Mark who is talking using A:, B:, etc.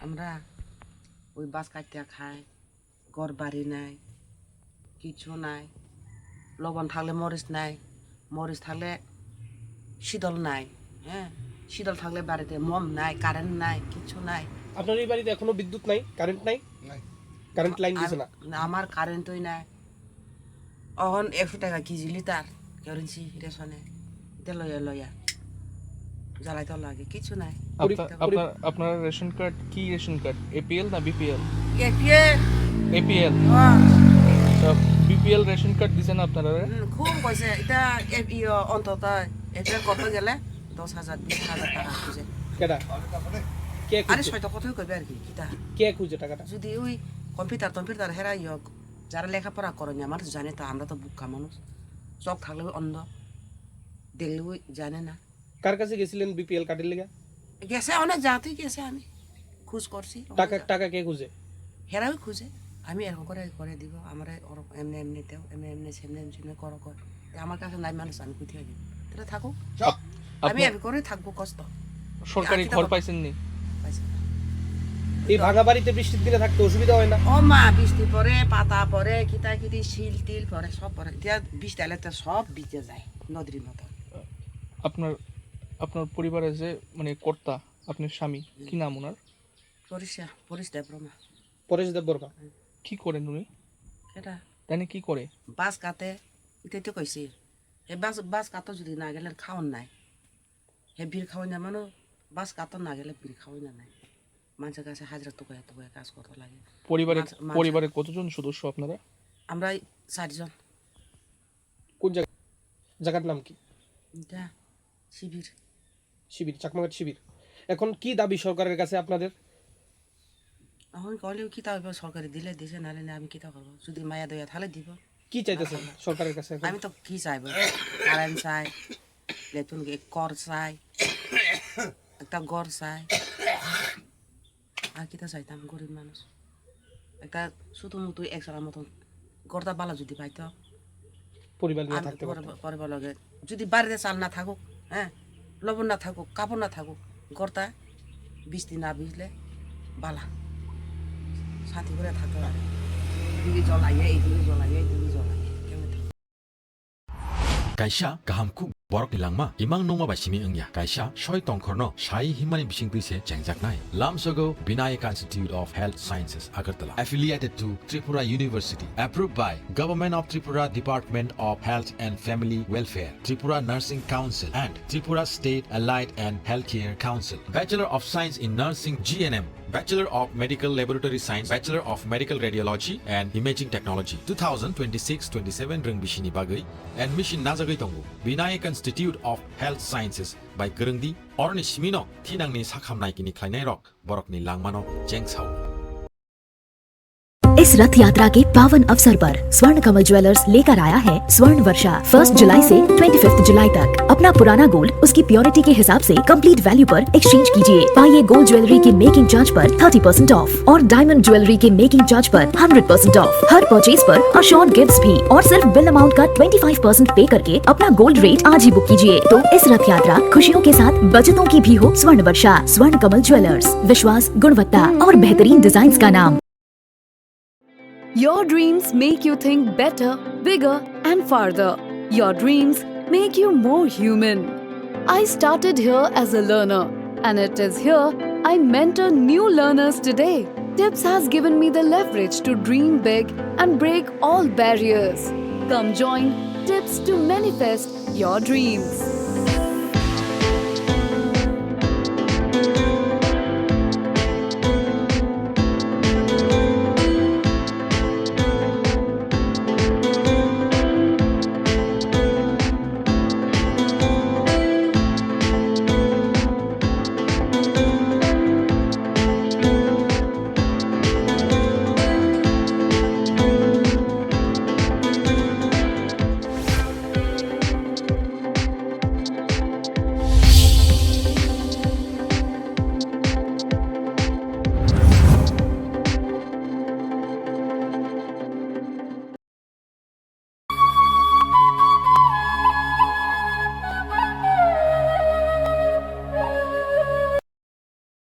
A: আমরা ওই বাস কাটতে খাই, ঘর বাড়ি নাই, কিছু নাই, লবণ থাকলে মরিচ নাই, মরিচ থাকলে শীতল নাই, হ্যাঁ শীতল থাকলে বাড়িতে মম নাই, কারেন্ট নাই, কিছু নাই।
B: আপনার এই বাড়িতে এখনো বিদ্যুৎ নাই, কারেন্ট নাই? কারেন্ট লাইন দিছে না?
A: আমার কারেন্টই নাই। এখন 100 টাকা কেজি লিটার কেরোসিন রেশনে, এটা লইয়া জ্বালাইতে লাগে, কিছু নাই।
C: আপনার রেশন কার্ড কি রেশন কার্ড? এপিএল না BPL? APL. BPL ration card দিছেন আপনারা?
A: খুব কইছে এটা অন্তত এটা কত গেলে 10,000 20,000 টাকা খুঁজে।
B: কেডা কে
A: আরে
B: খুঁজে?
A: ছয়টা কতই কইবে আর কি কিটা
B: কে খুঁজে টাকাটা?
A: যদি ওই কম্পিউটার হেরাই হোক, যারা লেখাপড়া করেনি আমার তো জানে, তো আমরা তো বুকা মানুষ, চোখ থাকলে অন্ধ, দেখলে ওই জানে না।
B: কার কাছে গেছিলেন বিপিএল কার্ডের লেগে?
A: গেছে অনেক জাতেই গেছে, আমি খোঁজ করছি,
B: টাকা কে খুঁজে?
A: হেরাই খুঁজে। আমি এরকম করে দিব, আমার এমনিতেও এমনি সেমনি করো কর, আমার কাছে নাই মানুষ, আমি কোথায় দিব, তাহলে থাকুক, আমি এমনি করে থাকবো, কষ্ট।
C: সরকারি ঘর পাইছেন নি?
A: পাইছে না।
B: এই ভাঙা বাড়িতে বৃষ্টির দিনে থাকতে অসুবিধা হয় না?
A: ও মা, বৃষ্টি পরে, পাতা পরে, কিটা শিল টিল পরে, সব পরে, এতিয়া বৃষ্টি এলে তো সব ভিজে যায় নদীর মতো।
C: আপনার পরিবারে যে মানে কর্তা, আপনার স্বামী, কি নাম ওনার?
A: পরিস দেবরমা।
B: পরেশ দেব বর্মা
C: কি করেন উনি?
A: এটা
C: তাই কি করে?
A: বাস কাটে, এটাই তো কইছি, এই বাস কাটো যদি না গেলে খাওয়ান নাই, হে বীর খাওয়াই না মানে, বাস কাটো না গেলে বীর খাওয়াই না নাই, মানুষের কাছে হাজিরা তো কাজ করতে লাগে।
C: পরিবারে কতজন সদস্য আপনারা?
A: আমরা 4 জন।
B: কোন জায়গার নাম কি?
A: এটা
B: শিবির, চাকমাঘাট শিবির। এখন কি দাবি সরকারের কাছে আপনাদের?
A: এখন কলেও কিতা হইব, সরকারি দিলে দিছে, নাহলে না আমি কিতা করবো, যদি মায়া দয়া তাহলে দিব।
B: কি চাইতেছেন সরকারের কাছে?
A: আমি তো কি চাইবো, কারেন্ট চাই, বেতন কর চাই, একটা ঘর চাই, আর কিতা চাইতাম, গরিব মানুষ, একটা শুধু মতো একসার মতন গড়টা ভালো যদি পাইতো,
B: পরিবার নিয়ে থাকতে
A: পরিবার লগে, যদি বাড়িতে চাল না থাকুক, হ্যাঁ লবণ না থাকুক, কাপড় না থাকুক, গড়টা বৃষ্টি না ভিজলে বালা শান্তি করে থাকতে পারে। এইদিকে জ্বলাইয়ে এইদিকে জ্বলাইয়ে কেমন থাকে।
D: Kaisa gahamku borok ni langma imang nongma bai simi engya kaisa soi tongkhorno sai himani bising tuise chengjaknai lamsogo Vinayaka Institute of Health Sciences Agartala affiliated to Tripura University approved by Government of Tripura Department of Health and Family Welfare, Tripura Nursing Council and Tripura State Allied and Healthcare Council. Bachelor of Science in Nursing GNM, Bachelor of Medical Laboratory Science, Bachelor of Medical Radiology and Imaging Technology 2026-27 reng bishini bagai admission najagai tongo Vinayaka Institute of Health Sciences by Gerungdi orni simino thinangni sakhamnai kini khlainai rok borokni langmano jengsau.
E: इस रथ यात्रा के पावन अवसर पर स्वर्ण कमल jewellers लेकर आया है स्वर्ण वर्षा 1 जुलाई से 25 जुलाई तक। अपना पुराना गोल्ड उसकी प्योरिटी के हिसाब से कंप्लीट वैल्यू पर एक्सचेंज कीजिए। पाइए गोल्ड ज्वेलरी के मेकिंग चार्ज पर 30% ऑफ और डायमंड ज्वेलरी के मेकिंग चार्ज पर 100% ऑफ। हर परचेज पर अशोर्ड गिफ्ट्स भी और सिर्फ बिल अमाउंट का 25% पे करके अपना गोल्ड रेट आज ही बुक कीजिए। तो इस रथ यात्रा खुशियों के साथ बचतों की भी हो। स्वर्ण वर्षा, स्वर्ण कमल ज्वेलर्स, विश्वास, गुणवत्ता और बेहतरीन डिजाइन का नाम।
F: Your dreams make you think better, bigger and farther. Your dreams make you more human. I started here as a learner and it is here I mentor new learners today. TIPS has given me the leverage to dream big and break all barriers. Come join TIPS to manifest your dreams.